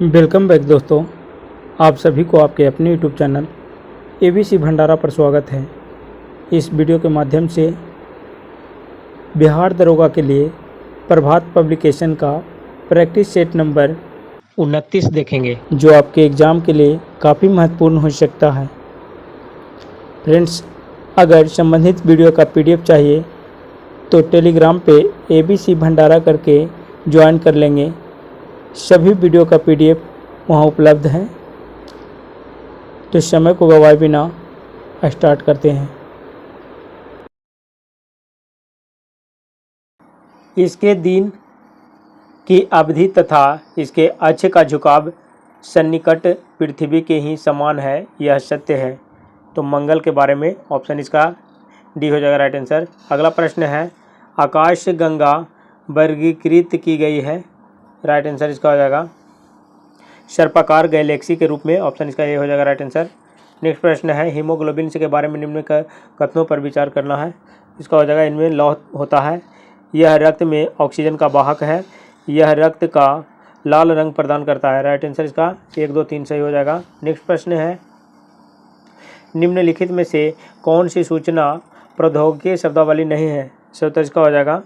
Welcome back दोस्तों, आप सभी को आपके अपने यूट्यूब चैनल एबीसी भंडारा पर स्वागत है। इस वीडियो के माध्यम से बिहार दरोगा के लिए प्रभात पब्लिकेशन का प्रैक्टिस सेट नंबर 29 देखेंगे, जो आपके एग्ज़ाम के लिए काफ़ी महत्वपूर्ण हो सकता है। फ्रेंड्स, अगर संबंधित वीडियो का पीडीएफ चाहिए तो टेलीग्राम पे एबीसी भंडारा करके ज्वाइन कर लेंगे। सभी वीडियो का पीडीएफ वहाँ उपलब्ध है। तो समय को गवाए बिना स्टार्ट करते हैं। इसके दिन की अवधि तथा इसके अक्ष का झुकाव सन्निकट पृथ्वी के ही समान है, यह सत्य है। तो मंगल के बारे में ऑप्शन इसका डी हो जाएगा राइट आंसर। अगला प्रश्न है, आकाश गंगा वर्गीकृत की गई है, राइट आंसर इसका हो जाएगा सर्पाकार गैलेक्सी के रूप में, ऑप्शन इसका ए हो जाएगा राइट आंसर। नेक्स्ट प्रश्न है, हीमोग्लोबिन के बारे में निम्न कथनों पर विचार करना है, इसका हो जाएगा इनमें लौह होता है, यह रक्त में ऑक्सीजन का वाहक है, यह रक्त का लाल रंग प्रदान करता है, राइट आंसर इसका 1, 2, 3 सही हो जाएगा। नेक्स्ट प्रश्न है, निम्नलिखित में से कौन सी सूचना प्रौद्योगिकी शब्दावली नहीं है, सही उत्तर इसका हो जाएगा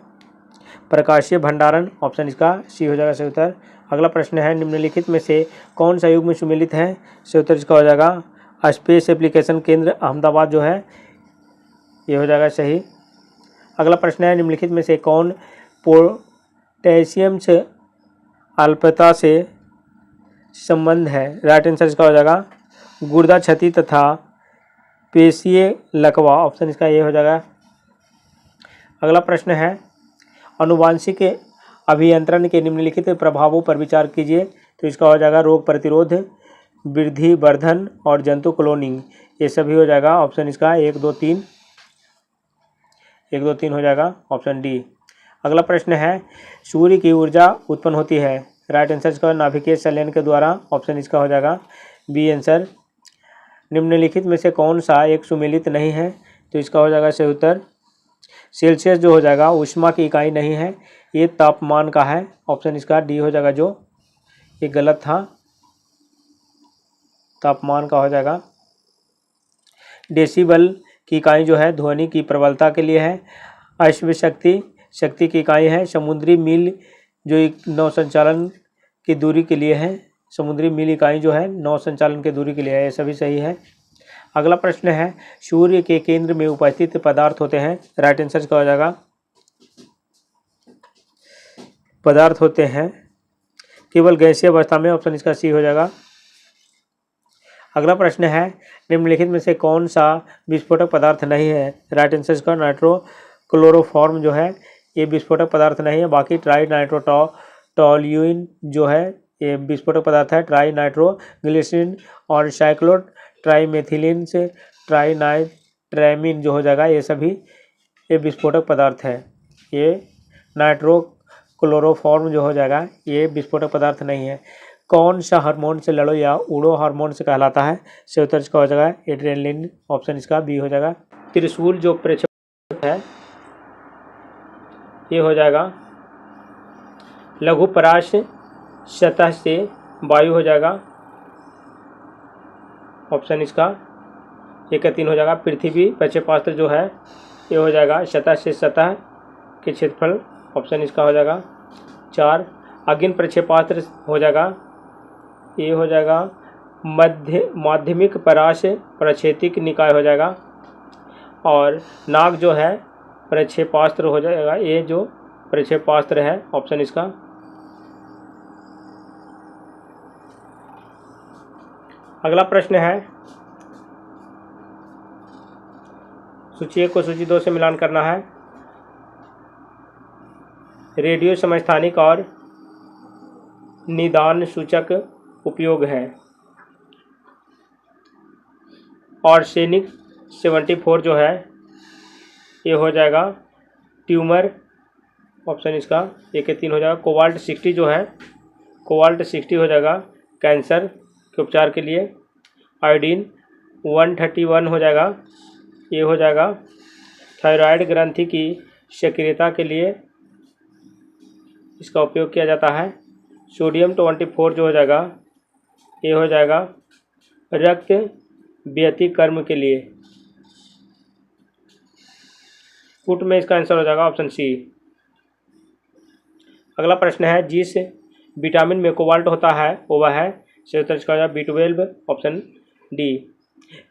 प्रकाशीय भंडारण, ऑप्शन इसका सी हो जाएगा सही उत्तर। अगला प्रश्न है, निम्नलिखित में से कौन सा युग्म सुमेलित है, सही उत्तर इसका हो जाएगा स्पेस एप्लीकेशन केंद्र अहमदाबाद जो है, ये हो जाएगा सही। अगला प्रश्न है, निम्नलिखित में से कौन पोटेशियम से अल्पता से संबंध है, राइट आंसर इसका हो जाएगा गुर्दा क्षति तथा पेशीय लकवा, ऑप्शन इसका ये हो जाएगा। अगला प्रश्न है, आनुवांशिक अभियंत्रण के निम्नलिखित प्रभावों पर विचार कीजिए, तो इसका हो जाएगा रोग प्रतिरोध, वृद्धि वर्धन और जंतु क्लोनिंग, ये सभी हो जाएगा ऑप्शन इसका 1, 2, 3 हो जाएगा ऑप्शन डी। अगला प्रश्न है, सूर्य की ऊर्जा उत्पन्न होती है, राइट आंसर इसका नाभिकीय संलयन के द्वारा, ऑप्शन इसका हो जाएगा बी आंसर। निम्नलिखित में से कौन सा एक सुमेलित नहीं है, तो इसका हो जाएगा सही उत्तर सेल्सियस जो हो जाएगा ऊष्मा की इकाई नहीं है, ये तापमान का है, ऑप्शन इसका डी हो जाएगा, जो ये गलत था, तापमान का हो जाएगा। डेसिबल की इकाई जो है ध्वनि की प्रबलता के लिए है। अश्व शक्ति की इकाई है। समुद्री मील जो एक नौ संचालन की दूरी के लिए है, समुद्री मील इकाई जो है नौ संचालन की दूरी के लिए है, ये सभी सही है। अगला प्रश्न है, सूर्य के केंद्र में उपस्थित पदार्थ होते हैं, राइट आंसर इसका हो जाएगा पदार्थ होते हैं केवल गैसीय अवस्था में, ऑप्शन इसका सी हो जाएगा। अगला प्रश्न है, निम्नलिखित में से कौन सा विस्फोटक पदार्थ नहीं है, राइट आंसर इसका नाइट्रोक्लोरोफॉर्म जो है ये विस्फोटक पदार्थ नहीं है, बाकी ट्राई नाइट्रोटोल्यूइन जो है ये विस्फोटक पदार्थ है, ट्राई नाइट्रोग्लिसरीन और साइक्लो ट्राईमेथिलीन से ट्राईनाइट्रामीन जो हो जाएगा, ये सभी ये विस्फोटक पदार्थ है। ये नाइट्रोक्लोरोफॉर्म जो हो जाएगा ये विस्फोटक पदार्थ नहीं है। कौन सा हार्मोन से लड़ो या उड़ो हार्मोन से कहलाता है, सही उत्तर इसका हो जाएगा एड्रेनलिन, ऑप्शन इसका बी हो जाएगा। त्रिशूल जो प्रक्षेपण है ये हो जाएगा लघु पराश सतह से वायु हो जाएगा, ऑप्शन इसका 1 का 3 हो जाएगा। पृथ्वी प्रक्षेपास्त्र जो है ये हो जाएगा सतह से सतह के क्षेत्रफल, ऑप्शन इसका हो जाएगा 4। अग्नि प्रक्षेपास्त्र हो जाएगा ये हो जाएगा माध्यमिक पराश प्रक्षेपिक निकाय हो जाएगा, और नाग जो है प्रक्षेपास्त्र हो जाएगा, ये जो प्रक्षेपास्त्र है, ऑप्शन इसका। अगला प्रश्न है, सूची 1 को सूची 2 से मिलान करना है। रेडियो समस्थानिक और निदान सूचक उपयोग है। आर्सेनिक 74 जो है ये हो जाएगा ट्यूमर, ऑप्शन इसका 1 के 3 हो जाएगा। कोबाल्ट 60 जो है कोबाल्ट 60 हो जाएगा कैंसर के उपचार के लिए। आयोडीन 131 हो जाएगा, ये हो जाएगा थायराइड ग्रंथि की सक्रियता के लिए इसका उपयोग किया जाता है। सोडियम 24 जो हो जाएगा ये हो जाएगा रक्त व्यतिक्रम के लिए। फुट में इसका आंसर हो जाएगा ऑप्शन सी। अगला प्रश्न है, जिस विटामिन में कोबाल्ट होता है वो वह है, सही उत्तर इसका हो जाएगा B12 ऑप्शन डी।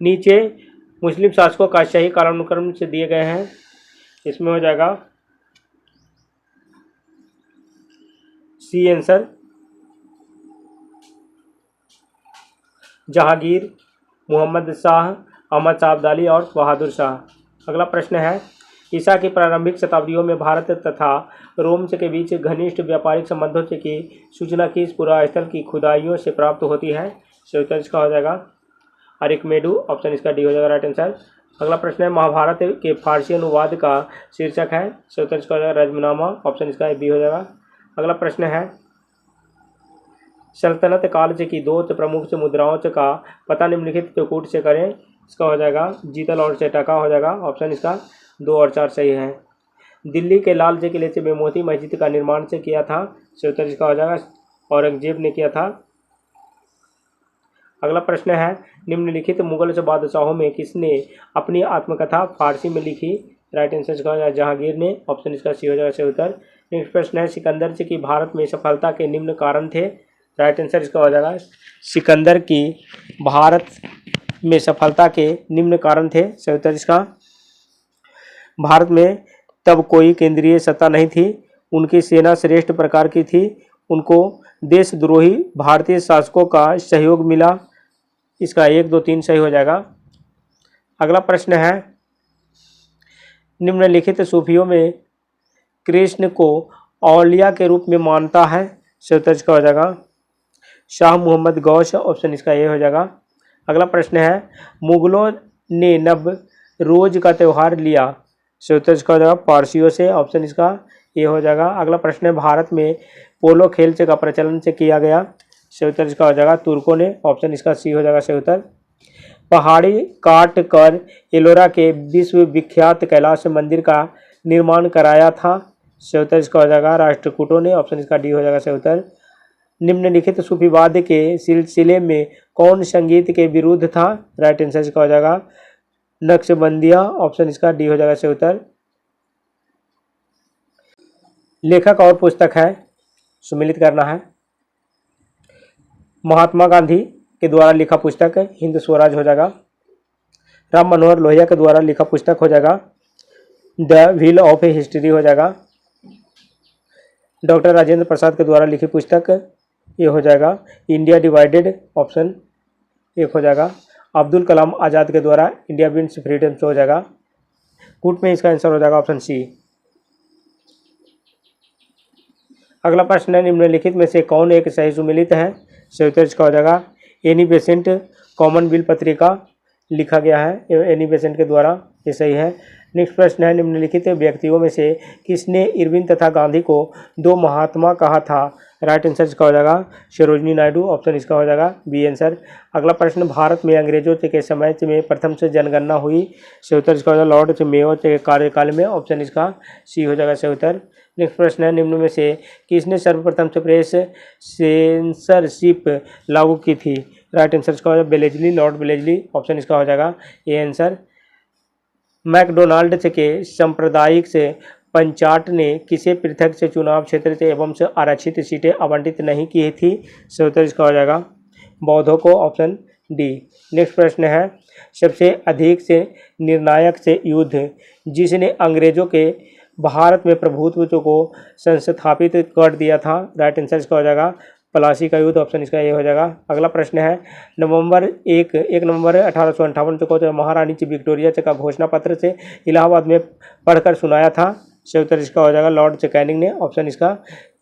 नीचे मुस्लिम शासकों का सही कालानुक्रम से दिए गए हैं, इसमें हो जाएगा सी आंसर, जहांगीर, मोहम्मद शाह, अहमद शाह अब्दाली और बहादुर शाह। अगला प्रश्न है, ईसा की प्रारंभिक शताब्दियों में भारत तथा रोम के बीच घनिष्ठ व्यापारिक संबंधों की सूचना किस पुरास्थल की खुदाइयों से प्राप्त होती है, सही उत्तर इसका हो जाएगा अरिकमेडू ऑप्शन इसका डी हो जाएगा राइट आंसर। अगला प्रश्न है, महाभारत के फारसी अनुवाद का शीर्षक है, सही उत्तर इसका हो जाएगा रजमनामा ऑप्शन इसका बी हो जाएगा। अगला प्रश्न है, सल्तनत काल की दो प्रमुख मुद्राओं का पता निम्नलिखित त्रिकूट से करें, इसका हो जाएगा जीतल और चेटाका हो जाएगा ऑप्शन इसका 2 और 4 सही है। दिल्ली के लाल किले से मोती मस्जिद का निर्माण से किया था, सही उत्तर इसका हो जाएगा औरंगजेब ने किया था। अगला प्रश्न है, निम्नलिखित मुगल बादशाहों में किसने अपनी आत्मकथा फारसी में लिखी, राइट आंसर इसका हो जाएगा जहांगीर ने ऑप्शन इसका सी हो जाएगा सही उत्तर। नेक्स्ट प्रश्न है, सिकंदर की भारत में सफलता के निम्न कारण थे, राइट आंसर इसका हो जाएगा सिकंदर की भारत में सफलता के निम्न कारण थे, सही उत्तर इसका। भारत में तब कोई केंद्रीय सत्ता नहीं थी, उनकी सेना श्रेष्ठ प्रकार की थी, उनको देशद्रोही भारतीय शासकों का सहयोग मिला, इसका 1 2 3 सही हो जाएगा। अगला प्रश्न है, निम्नलिखित सूफियों में कृष्ण को औलिया के रूप में मानता है, सही उत्तर इसका हो जाएगा शाह मोहम्मद गौश ऑप्शन इसका ये हो जाएगा। अगला प्रश्न है, मुगलों ने नव रोज का त्यौहार लिया, सही उत्तर इसका हो जाएगा पारसियों से ऑप्शन इसका ये हो जाएगा। अगला प्रश्न है, भारत में पोलो खेल का प्रचलन से किया गया, सही उत्तर इसका हो जाएगा तुर्कों ने ऑप्शन इसका सी हो जाएगा सही उत्तर। पहाड़ी काट कर एलोरा के विश्व विख्यात कैलाश मंदिर का निर्माण कराया था, सही उत्तर इसका हो जाएगा राष्ट्रकूटों ने ऑप्शन इसका डी हो जाएगा सही उत्तर। निम्नलिखित सूफीवाद के सिलसिले में कौन संगीत के विरुद्ध था, राइट आंसर इसका हो जाएगा नक्शबंदिया ऑप्शन इसका डी हो जाएगा सही उत्तर। लेखक और पुस्तक है, सुमिलित करना है। महात्मा गांधी के द्वारा लिखा पुस्तक हिंद स्वराज हो जाएगा। राम मनोहर लोहिया के द्वारा लिखा पुस्तक हो जाएगा द व्हील ऑफ हिस्ट्री हो जाएगा। डॉक्टर राजेंद्र प्रसाद के द्वारा लिखी पुस्तक ये हो जाएगा इंडिया डिवाइडेड ऑप्शन 1 हो जाएगा। अब्दुल कलाम आज़ाद के द्वारा इंडिया विंस फ्रीडम हो जाएगा। कूट में इसका आंसर हो जाएगा ऑप्शन सी। अगला प्रश्न है, निम्नलिखित में से कौन एक सही सुमेलित है, सही उत्तर इसका हो जाएगा एनी बेसेंट कॉमनवेल्थ पत्रिका लिखा गया है एनी बेसेंट के द्वारा, ये सही है। नेक्स्ट प्रश्न है, निम्नलिखित व्यक्तियों में से किसने इरविन तथा गांधी को 2 महात्मा कहा था, राइट आंसर इसका हो जाएगा सरोजनी नायडू ऑप्शन इसका हो जाएगा बी आंसर। अगला प्रश्न, भारत में अंग्रेजों के समय में प्रथम से जनगणना हुई, सही उत्तर इसका हो जाएगा लॉर्ड मेयो के कार्यकाल में ऑप्शन इसका सी हो जाएगा सही उत्तर। नेक्स्ट प्रश्न है, निम्न में से किसने सर्वप्रथम से प्रेस सेंसरशिप लागू की थी, राइट आंसर इसका हो जाएगा बेलेजली लॉर्ड बेलेजली ऑप्शन इसका हो जाएगा ए आंसर। मैकडोनाल्ड के सांप्रदायिक से पंचाट ने किसे पृथक से चुनाव क्षेत्र से एवं से आरक्षित सीटें आवंटित नहीं की थी, सही उत्तर इसका हो जाएगा बौद्धों को ऑप्शन डी। नेक्स्ट प्रश्न है, सबसे अधिक से निर्णायक से युद्ध जिसने अंग्रेजों के भारत में प्रभुत्व को संस्थापित कर दिया था, राइट आंसर इसका हो जाएगा प्लासी का युद्ध ऑप्शन इसका ये हो जाएगा। अगला प्रश्न है, 1 नवंबर 1858 को महारानी विक्टोरिया का घोषणा पत्र से इलाहाबाद में पढ़कर सुनाया था, सही उत्तर इसका हो जाएगा लॉर्ड कैनिंग ने ऑप्शन इसका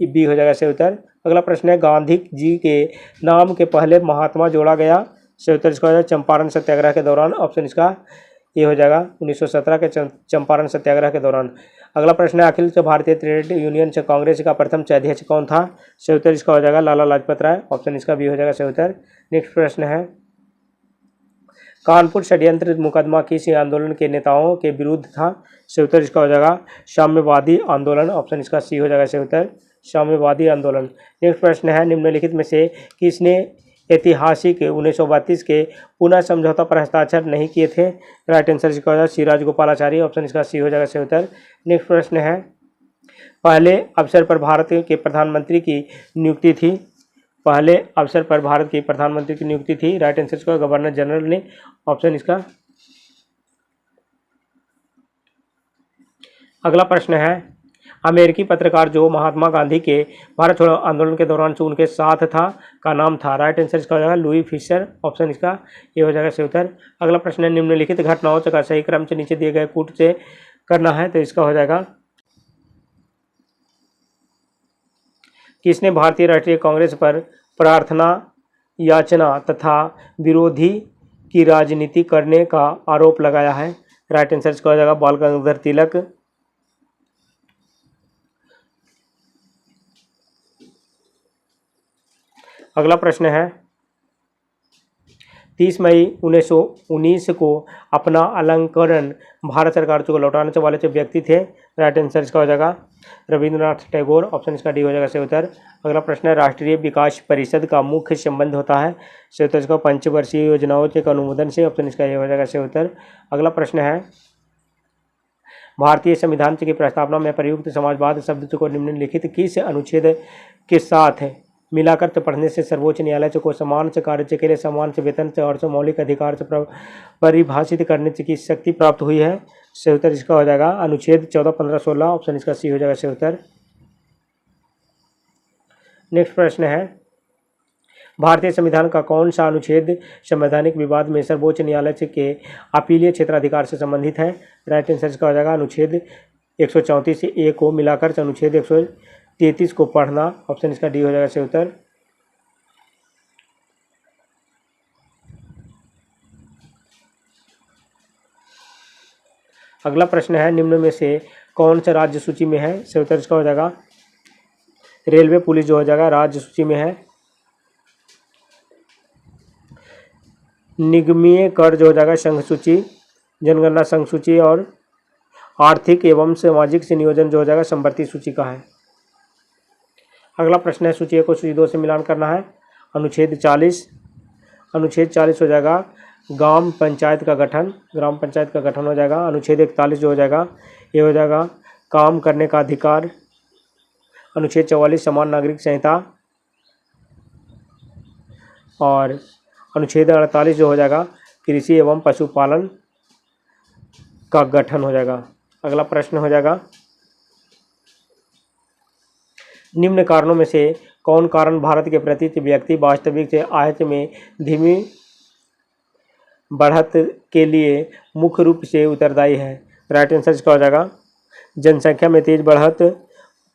बी हो जाएगा सही उत्तर। अगला प्रश्न है, गांधी जी के नाम के पहले महात्मा जोड़ा गया, सही उत्तर इसका हो जाएगा चंपारण सत्याग्रह के दौरान ऑप्शन इसका ये हो जाएगा 1917 के चंपारण सत्याग्रह के दौरान। अगला प्रश्न है, अखिल भारतीय ट्रेड यूनियन से कांग्रेस का प्रथम अध्यक्ष कौन था, सही उत्तर इसका हो जाएगा लाला लाजपत राय ऑप्शन इसका बी हो जाएगा सही उत्तर। नेक्स्ट प्रश्न है, कानपुर षड्यंत्र मुकदमा किस आंदोलन के नेताओं के विरुद्ध था, सही उत्तर इसका हो जाएगा साम्यवादी आंदोलन ऑप्शन इसका सी हो जाएगा सही उत्तर साम्यवादी आंदोलन। नेक्स्ट प्रश्न है, निम्नलिखित में से किसने ऐतिहासिक 1932 के पुनः समझौता पर हस्ताक्षर नहीं किए थे? राइट आंसर इसका हो जाएगा सी राजगोपालाचारी, ऑप्शन इसका सी हो जाएगा सही उत्तर। नेक्स्ट प्रश्न है, पहले अवसर पर भारत के प्रधानमंत्री की नियुक्ति थी? पहले अवसर पर भारत के प्रधानमंत्री की नियुक्ति थी? राइट आंसर इसका गवर्नर जनरल ने, ऑप्शन इसका। अगला प्रश्न है, अमेरिकी पत्रकार जो महात्मा गांधी के भारत छोड़ो आंदोलन के दौरान जो उनके साथ था का नाम था? राइट आंसर इसका हो जाएगा लुई फिशर, ऑप्शन इसका ये हो जाएगा सही उत्तर। अगला प्रश्न है, निम्नलिखित घटनाओं का सही क्रम से नीचे दिए गए कूट से करना है, तो इसका हो जाएगा, किसने भारतीय राष्ट्रीय कांग्रेस पर प्रार्थना याचना तथा विरोधी की राजनीति करने का आरोप लगाया है? राइट आंसर इसका हो जाएगा बाल गंगाधर तिलक। अगला प्रश्न है, 30 मई 1919 को अपना अलंकरण भारत सरकार को लौटाने वाले जो व्यक्ति थे? राइट आंसर इसका हो जाएगा रविंद्रनाथ टैगोर, ऑप्शन इसका डी हो जाएगा सही उत्तर। अगला प्रश्न है, राष्ट्रीय विकास परिषद का मुख्य संबंध होता है? सही उत्तर इसका पंचवर्षीय योजनाओं के अनुमोदन से, ऑप्शन इसका ये हो जाएगा सही उत्तर। अगला प्रश्न है, भारतीय संविधान की प्रस्तावना में प्रयुक्त समाजवाद शब्द को निम्नलिखित किस अनुच्छेद के साथ मिलाकर पढ़ने से सर्वोच्च न्यायालय को समान से कार्य के लिए समान से वेतन से और मौलिक अधिकार से परिभाषित करने की शक्ति प्राप्त हुई है? सही उत्तर इसका हो जाएगा अनुच्छेद 14, 15, 16, ऑप्शन इसका सी हो जाएगा सही उत्तर। नेक्स्ट प्रश्न है, भारतीय संविधान का कौन सा अनुच्छेद संवैधानिक विवाद में सर्वोच्च न्यायालय के अपीलीय क्षेत्राधिकार से संबंधित है? राइट आंसर इसका हो जाएगा अनुच्छेद 134 ए को मिलाकर अनुच्छेद 133 को पढ़ना, ऑप्शन इसका डी हो जाएगा सही उत्तर। अगला प्रश्न है, निम्न में से कौन सा राज्य सूची में है? सही उत्तर इसका हो जाएगा रेलवे पुलिस जो हो जाएगा राज्य सूची में है। निगमीय कर जो हो जाएगा संघ सूची, जनगणना संघ सूची, और आर्थिक एवं सामाजिक से नियोजन जो हो जाएगा संवर्ती सूची का है। अगला प्रश्न है, सूची 1 को सूची 2 से मिलान करना है। अनुच्छेद 40, अनुच्छेद 40 हो जाएगा ग्राम पंचायत का गठन, ग्राम पंचायत का गठन हो जाएगा। अनुच्छेद 41 जो हो जाएगा ये हो जाएगा काम करने का अधिकार। अनुच्छेद 44 समान नागरिक संहिता, और अनुच्छेद 48 जो हो जाएगा कृषि एवं पशुपालन का गठन हो जाएगा। अगला प्रश्न हो जाएगा, निम्न कारणों में से कौन कारण भारत के प्रति व्यक्ति वास्तविक से आयत में धीमी बढ़त के लिए मुख्य रूप से उत्तरदायी है? राइट आंसर इसका हो जाएगा जनसंख्या में तेज बढ़त,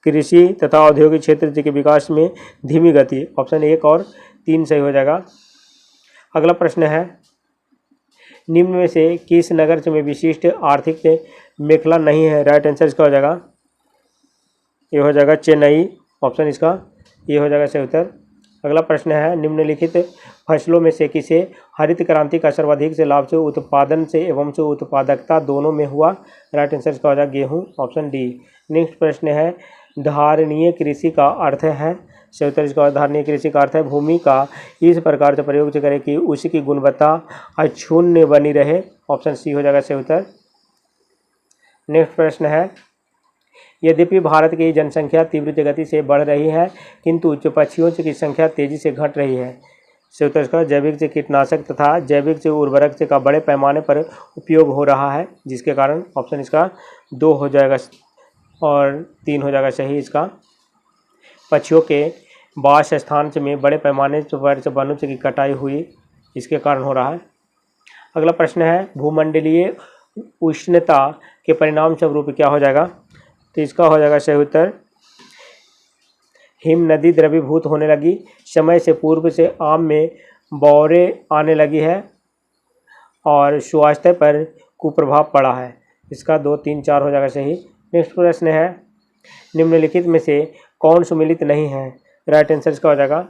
कृषि तथा औद्योगिक क्षेत्र के विकास में धीमी गति, ऑप्शन 1 और 3 सही हो जाएगा। अगला प्रश्न है, निम्न में से किस नगर में विशिष्ट आर्थिक मेखला नहीं है? राइट आंसर इसका हो जाएगा ये हो जाएगा चेन्नई, ऑप्शन इसका ये हो जाएगा सही उत्तर। अगला प्रश्न है, निम्नलिखित फसलों में से किसे हरित क्रांति का सर्वाधिक से लाभ से उत्पादन से एवं से उत्पादकता दोनों में हुआ? राइट आंसर इसका हो जाएगा गेहूँ, ऑप्शन डी। नेक्स्ट प्रश्न है, धारणीय कृषि का अर्थ है? सही उत्तर इसका धारणीय कृषि का अर्थ है भूमि का इस प्रकार से प्रयोग करें कि उसकी गुणवत्ता अक्षुण्ण बनी रहे, ऑप्शन सी हो जाएगा सही उत्तर। नेक्स्ट प्रश्न है, यद्यपि भारत की जनसंख्या तीव्र गति से बढ़ रही है किंतु जो पक्षियों की संख्या तेजी से घट रही है? सही उत्तर इसका जैविक से कीटनाशक तथा जैविक से उर्वरक से का बड़े पैमाने पर उपयोग हो रहा है, जिसके कारण ऑप्शन इसका 2 हो जाएगा और 3 हो जाएगा सही इसका। पक्षियों के वास स्थान में बड़े पैमाने पर वनों की कटाई हुई, इसके कारण हो रहा है। अगला प्रश्न है, भूमंडलीय उष्णता के परिणाम स्वरूप क्या हो जाएगा? तो इसका हो जाएगा सही उत्तर हिम नदी द्रवीभूत होने लगी, समय से पूर्व से आम में बौरे आने लगी है, और स्वास्थ्य पर कुप्रभाव पड़ा है। इसका 2, 3, 4 हो जाएगा सही। नेक्स्ट प्रश्न है, निम्नलिखित में से कौन सुमेलित नहीं है? राइट आंसर इसका हो जाएगा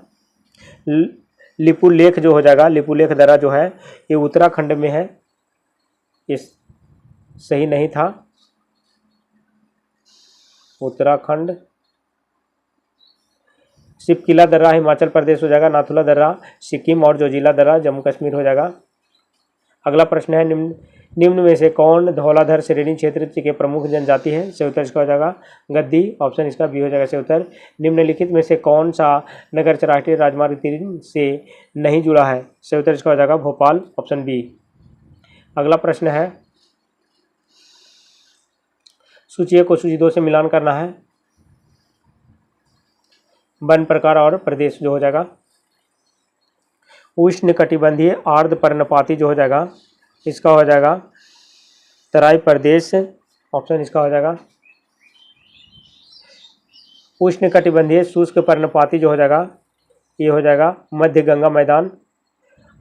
लिपुलेख जो हो जाएगा, लिपुलेख दर्रा जो है ये उत्तराखंड में है, इस सही नहीं था, उत्तराखंड सिपकिला दर्रा हिमाचल प्रदेश हो जाएगा, नाथुला दर्रा सिक्किम और जोजिला दर्रा जम्मू कश्मीर हो जाएगा। अगला प्रश्न है निम्न में से कौन धौलाधर श्रेणी क्षेत्र के प्रमुख जनजाति है? सही उत्तर इसका हो जाएगा गद्दी, ऑप्शन इसका बी हो जाएगा सही उत्तर। निम्नलिखित में से कौन सा नगर राष्ट्रीय राजमार्ग 3 से नहीं जुड़ा है? सही उत्तर इसका हो जाएगा भोपाल, ऑप्शन बी। अगला प्रश्न है सूची को सूची 2 से मिलान करना है। वन प्रकार और प्रदेश जो हो जाएगा, उष्ण कटिबंधीय आर्द्र पर्णपाती जो हो जाएगा इसका हो जाएगा तराई प्रदेश, ऑप्शन इसका हो जाएगा। उष्ण कटिबंधीय शुष्क पर्णपाती जो हो जाएगा ये हो जाएगा मध्य गंगा मैदान।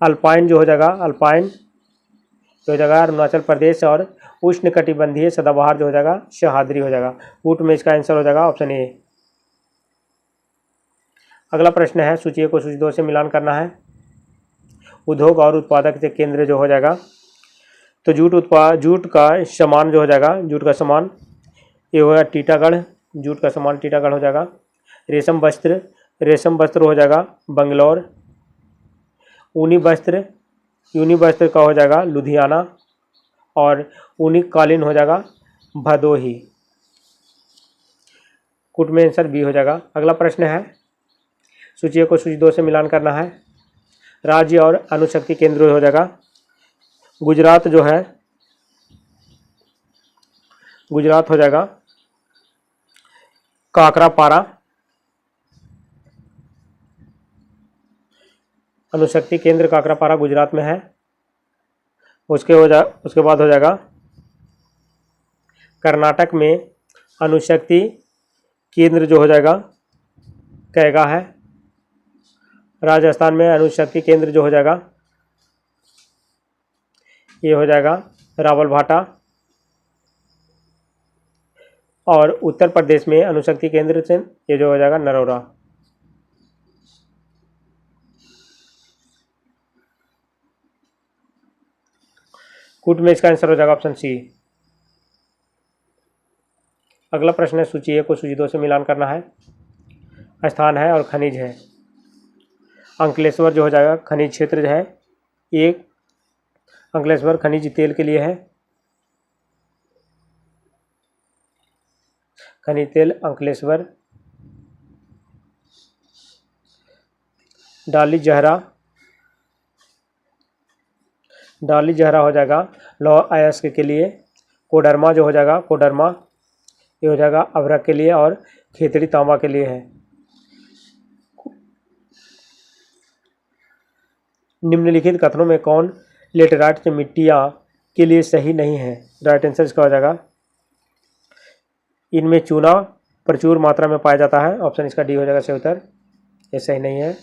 अल्पाइन जो हो जाएगा, अल्पाइन जो हो जाएगा अरुणाचल प्रदेश। और उष्ण कटिबंधीय सदाबहार जो हो जाएगा सह्याद्री हो जाएगा। ऊँट में इसका आंसर हो जाएगा ऑप्शन ए। अगला प्रश्न है सूची को सूची 2 से मिलान करना है। उद्योग और उत्पादक के केंद्र जो हो जाएगा, तो जूट का सामान जो हो जाएगा, जूट का सामान ये होगा टीटागढ़, जूट का सामान टीटागढ़ हो जाएगा। रेशम वस्त्र हो जाएगा बंगलौर। ऊनी वस्त्र का हो जाएगा लुधियाना। और ऊनी कालीन हो जाएगा भदोही। कुट में आंसर बी हो जाएगा। अगला प्रश्न है सूची को सूची 2 से मिलान करना है। राज्य और अणुशक्ति केंद्र हो जाएगा, गुजरात जो है, गुजरात हो जाएगा काकरापारा। अणुशक्ति केंद्र काकरापारा गुजरात में है। उसके बाद हो जाएगा कर्नाटक में अणुशक्ति केंद्र जो हो जाएगा कैगा है। राजस्थान में अणुशक्ति केंद्र जो हो जाएगा ये हो जाएगा रावलभाटा। और उत्तर प्रदेश में अणुशक्ति केंद्र से ये जो हो जाएगा नरोरा। कूट में इसका आंसर हो जाएगा ऑप्शन सी। अगला प्रश्न है सूची 1 को सूची 2 से मिलान करना है। स्थान है और खनिज है। अंकलेश्वर जो हो जाएगा खनिज क्षेत्र जो है, एक अंकलेश्वर खनिज तेल के लिए है। खनिज तेल अंकलेश्वर। डाली जहरा हो जाएगा लौह अयस्क के लिए। कोडरमा जो हो जाएगा, कोडरमा ये हो जाएगा अभ्रक के लिए। और खेतड़ी तांबा के लिए है। निम्नलिखित कथनों में कौन लेटेराइट मिट्टियाँ के लिए सही नहीं है? राइट आंसर इसका हो जाएगा इनमें चूना प्रचुर मात्रा में पाया जाता है, ऑप्शन इसका डी हो जाएगा सही उत्तर। ये सही नहीं है।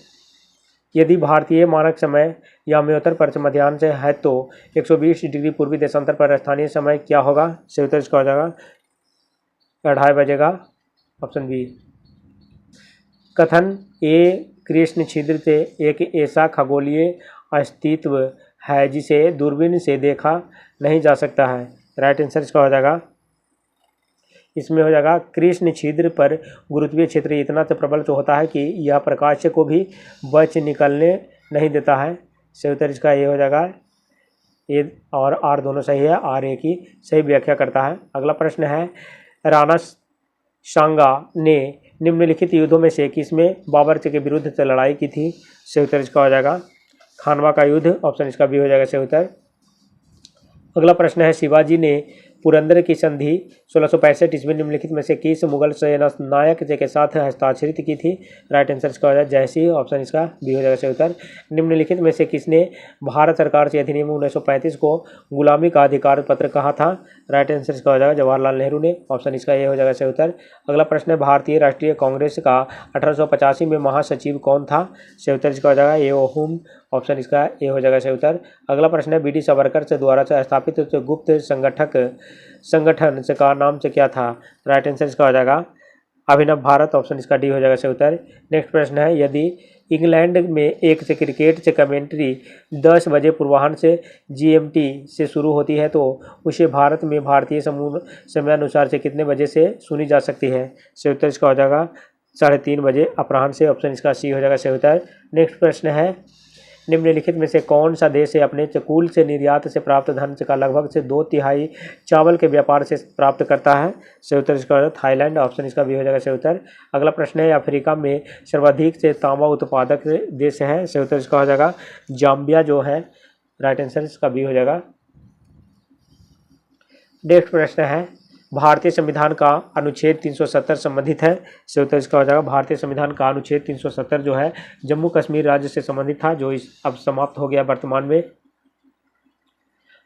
यदि भारतीय मानक समय याम्योत्तर पर मध्याह्न से है तो 120 डिग्री पूर्वी देशांतर पर स्थानीय समय क्या होगा? सही उत्तर इसका हो जाएगा 2:30 बजेगा, ऑप्शन बी। कथन ए कृष्ण छिद्र से एक ऐसा खगोलीय अस्तित्व है जिसे दूरबीन से देखा नहीं जा सकता है। राइट आंसर इसका हो जाएगा, इसमें हो जाएगा कृष्ण छिद्र पर गुरुत्वीय क्षेत्र इतना तो प्रबल होता है कि यह प्रकाश को भी बच निकलने नहीं देता है। सही उत्तर इसका ये हो जाएगा। ए और आर दोनों सही है, आर ए की सही व्याख्या करता है। अगला प्रश्न है राणा सांगा ने निम्नलिखित युद्धों में से किसमें बाबर के विरुद्ध से लड़ाई की थी? सही उत्तर इसका हो जाएगा खानवा का युद्ध, ऑप्शन इसका भी हो जाएगा सही उत्तर। अगला प्रश्न है शिवाजी ने पुरंदर की संधि 1665 ईस्वी निम्नलिखित में से किस मुगल सेना नायक के साथ हस्ताक्षरित की थी? राइट आंसर इसका हो जाएगा जयसिंह, ऑप्शन इसका बी हो जाएगा सही उत्तर। निम्नलिखित में से किसने भारत सरकार से अधिनियम 1935 को गुलामी का अधिकार पत्र कहा था? राइट आंसर इसका हो जाएगा जवाहरलाल नेहरू ने, ऑप्शन इसका ये हो जाएगा सही उत्तर। अगला प्रश्न है भारतीय राष्ट्रीय कांग्रेस का 1885 में महासचिव कौन था? सही उत्तर इसका हो जाएगा ए ओहुम, ऑप्शन इसका ए हो जाएगा सही उत्तर। अगला प्रश्न है बी.डी. सावरकर से द्वारा स्थापित गुप्त संगठन से का नाम से क्या था? राइट आंसर इसका हो जाएगा अभिनव भारत, ऑप्शन इसका डी हो जाएगा सही उत्तर। नेक्स्ट प्रश्न है यदि इंग्लैंड में एक से क्रिकेट से कमेंट्री 10 बजे पूर्वाह्न से GMT से शुरू होती है तो उसे भारत में भारतीय समयानुसार से कितने बजे से सुनी जा सकती है? सही उत्तर इसका हो जाएगा 3:30 बजे अपराह्न से, ऑप्शन इसका सी हो जाएगा सही उत्तर। नेक्स्ट प्रश्न है, निम्नलिखित में से कौन सा देश अपने कुल से निर्यात से प्राप्त धन का लगभग से 2/3 चावल के व्यापार से प्राप्त करता है? सही उत्तर इसका हो जाएगा थाईलैंड, ऑप्शन इसका भी हो जाएगा सही उत्तर। अगला प्रश्न है, अफ्रीका में सर्वाधिक से तांबा उत्पादक देश है? सही उत्तर इसका हो जाएगा जाम्बिया जो है, राइट आंसर इसका भी हो जाएगा। नेक्स्ट प्रश्न है, भारतीय संविधान का अनुच्छेद 370 संबंधित है? सही उत्तर इसका हो जाएगा भारतीय संविधान का अनुच्छेद 370 जो है जम्मू कश्मीर राज्य से संबंधित था, जो इस अब समाप्त हो गया वर्तमान में।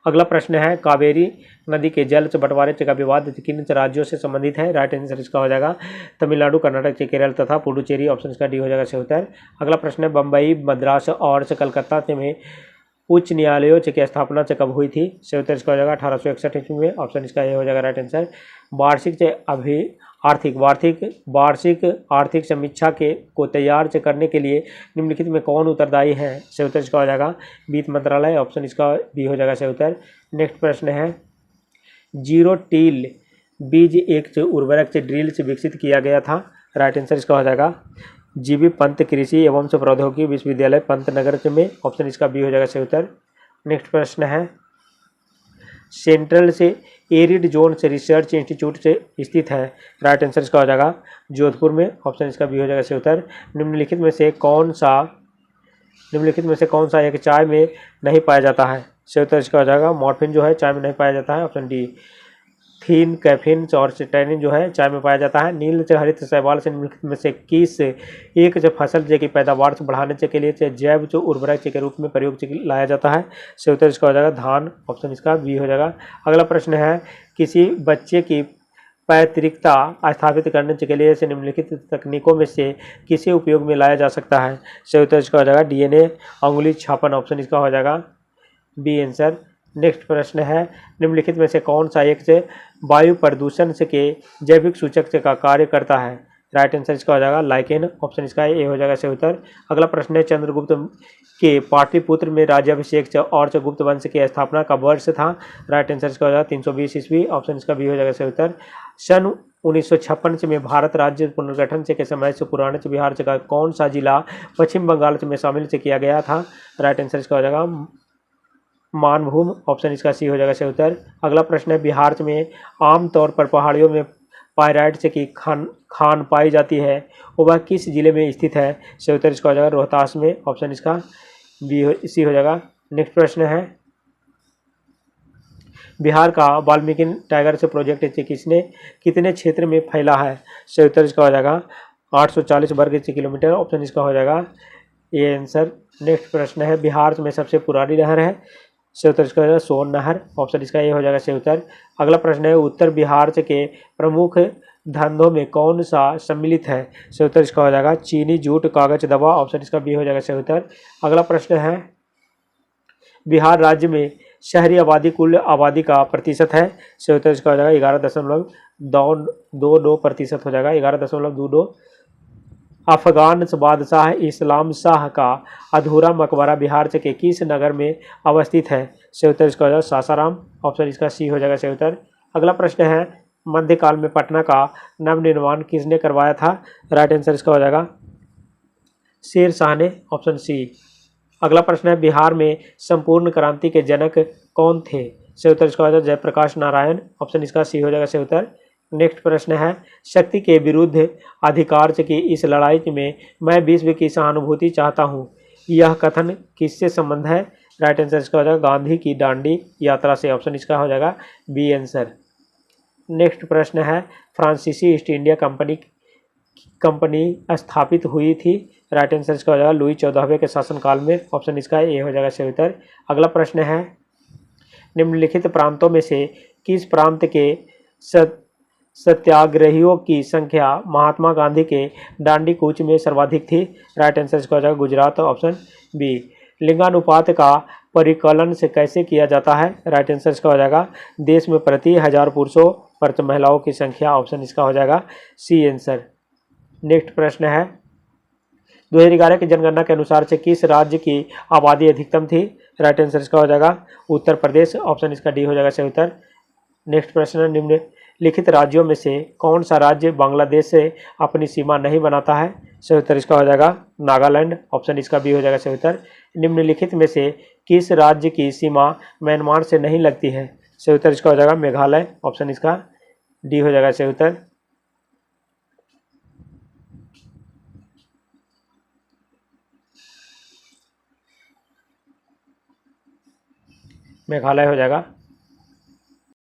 अगला प्रश्न है, कावेरी नदी के जल बंटवारे का विवाद किन राज्यों से संबंधित है? राइट आंसर इसका हो जाएगा तमिलनाडु, कर्नाटक, केरल तथा पुडुचेरी, ऑप्शन इसका डी हो जाएगा सही उत्तर। अगला प्रश्न है, बम्बई, मद्रास और कलकत्ता में उच्च न्यायालयों की स्थापना कब हुई थी? सही उत्तर इसका हो जाएगा 1861 ईस्वी में, ऑप्शन इसका ये हो जाएगा राइट आंसर। वार्षिक आर्थिक समीक्षा को तैयार करने के लिए निम्नलिखित में कौन उत्तरदायी है? सही उत्तर इसका हो जाएगा वित्त मंत्रालय, ऑप्शन इसका बी हो जाएगा सही उत्तर। नेक्स्ट प्रश्न है, जीरो टील बीज एक उर्वरक से ड्रिल से विकसित किया गया था? राइट आंसर इसका हो जाएगा जीबी पंत कृषि एवं प्रौद्योगिकी विश्वविद्यालय पंतनगर में, ऑप्शन इसका बी हो जाएगा सही उत्तर। नेक्स्ट प्रश्न है, सेंट्रल से एरिड जोन से रिसर्च इंस्टीट्यूट से स्थित है? राइट आंसर इसका हो जाएगा जोधपुर में, ऑप्शन इसका बी हो जाएगा सही उत्तर। निम्नलिखित में से कौन सा एक चाय में नहीं पाया जाता है? सही उत्तर इसका हो जाएगा मॉर्फिन जो है चाय में नहीं पाया जाता है, ऑप्शन डी। थीन, कैफीन और टैनिन जो है चाय में पाया जाता है। नील से हरित शैवाल से निम्नलिखित में से किस एक फसल की पैदावार से बढ़ाने के लिए जैव उर्वरक के रूप में प्रयोग लाया जाता है? सही उत्तर इसका हो जाएगा धान, ऑप्शन इसका बी हो जाएगा। अगला प्रश्न है, किसी बच्चे की पैतृकता स्थापित करने के लिए से निम्नलिखित तकनीकों में से किसे उपयोग में लाया जा सकता है? सही उत्तर इसका हो जाएगा डीएनए अंगुली छापन, ऑप्शन इसका हो जाएगा बी आंसर। नेक्स्ट प्रश्न है, निम्नलिखित में से कौन सा एक से वायु प्रदूषण से के जैविक सूचक से का कार्य करता है? राइट आंसर इसका हो जाएगा लाइकेन, ऑप्शन इसका ए हो जाएगा सही उत्तर। अगला प्रश्न है, चंद्रगुप्त के पाटलिपुत्र में राज्याभिषेक और गुप्त वंश की स्थापना का वर्ष था? राइट आंसर इसका हो जाएगा 320 ईस्वी, ऑप्शन इसका बी हो जाएगा सही उत्तर। सन 1956 में भारत राज्य पुनर्गठन के समय से पुराने बिहार का कौन सा जिला पश्चिम बंगाल में शामिल किया गया था? राइट आंसर इसका हो जाएगा मानभूम, ऑप्शन इसका सी हो जाएगा सही उत्तर। अगला प्रश्न है, बिहार में आमतौर पर पहाड़ियों में पायराइट की खान पाई जाती है, वह किस जिले में स्थित है? सही उत्तर इसका हो जाएगा रोहतास में, ऑप्शन इसका बी सी हो जाएगा। नेक्स्ट प्रश्न है, बिहार का वाल्मीकि टाइगर से प्रोजेक्ट कितने क्षेत्र में फैला है? सही उत्तर इसका हो जाएगा 840 वर्ग किलोमीटर, ऑप्शन इसका हो जाएगा ए आंसर। नेक्स्ट प्रश्न है, बिहार में सबसे पुरानी नहर है? सही उत्तर इसका हो जाएगा सोन नहर, ऑप्शन इसका ये हो जाएगा सही उत्तर। अगला प्रश्न है, उत्तर बिहार के प्रमुख धंधों में कौन सा सम्मिलित है? सही उत्तर इसका हो जाएगा चीनी, जूट, कागज, दवा, ऑप्शन इसका बी हो जाएगा सही उत्तर। अगला प्रश्न है, बिहार राज्य में शहरी आबादी कुल आबादी का प्रतिशत है? सही उत्तर इसका हो जाएगा 11.22% हो जाएगा 11.22। अफगान बादशाह इस्लाम शाह का अधूरा मकबरा बिहार के किस नगर में अवस्थित है? सही उत्तर इसका हो जाएगा सासाराम, ऑप्शन इसका सी हो जाएगा सही उत्तर। अगला प्रश्न है, मध्यकाल में पटना का नवनिर्माण किसने करवाया था? राइट आंसर इसका हो जाएगा शेर शाह ने, ऑप्शन सी। अगला प्रश्न है, बिहार में संपूर्ण क्रांति के जनक कौन थे? सही उत्तर इसका हो जाएगा जयप्रकाश नारायण, ऑप्शन इसका सी हो जाएगा सही उत्तर। नेक्स्ट प्रश्न है, शक्ति के विरुद्ध अधिकार की इस लड़ाई में मैं विश्व की सहानुभूति चाहता हूँ, यह कथन किससे संबंध है? राइट आंसर इसका हो जाएगा गांधी की दांडी यात्रा से, ऑप्शन इसका हो जाएगा बी आंसर। नेक्स्ट प्रश्न है, फ्रांसीसी ईस्ट इंडिया कंपनी स्थापित हुई थी? राइट आंसर इसका हो जाएगा लुई 14वें के शासनकाल में, ऑप्शन इसका ए हो जाएगा सही उत्तर। अगला प्रश्न है, निम्नलिखित प्रांतों में से किस प्रांत के सत्याग्रहियों की संख्या महात्मा गांधी के दांडी कूच में सर्वाधिक थी? राइट आंसर इसका हो जाएगा गुजरात, ऑप्शन बी। लिंगानुपात का परिकलन से कैसे किया जाता है? राइट आंसर इसका हो जाएगा देश में प्रति 1000 पुरुषों पर महिलाओं की संख्या, ऑप्शन इसका हो जाएगा सी आंसर। नेक्स्ट प्रश्न है, 2011 की जनगणना के अनुसार से किस राज्य की आबादी अधिकतम थी? राइट आंसर इसका हो जाएगा उत्तर प्रदेश, ऑप्शन इसका डी हो जाएगा सही उत्तर। नेक्स्ट प्रश्न है, निम्नलिखित राज्यों में से कौन सा राज्य बांग्लादेश से अपनी सीमा नहीं बनाता है? सही उत्तर इसका हो जाएगा नागालैंड। ऑप्शन इसका बी हो जाएगा सही उत्तर। निम्नलिखित में से किस राज्य की सीमा म्यांमार से नहीं लगती है? सही उत्तर इसका हो जाएगा मेघालय। ऑप्शन इसका डी हो जाएगा सही उत्तर। मेघालय हो जाएगा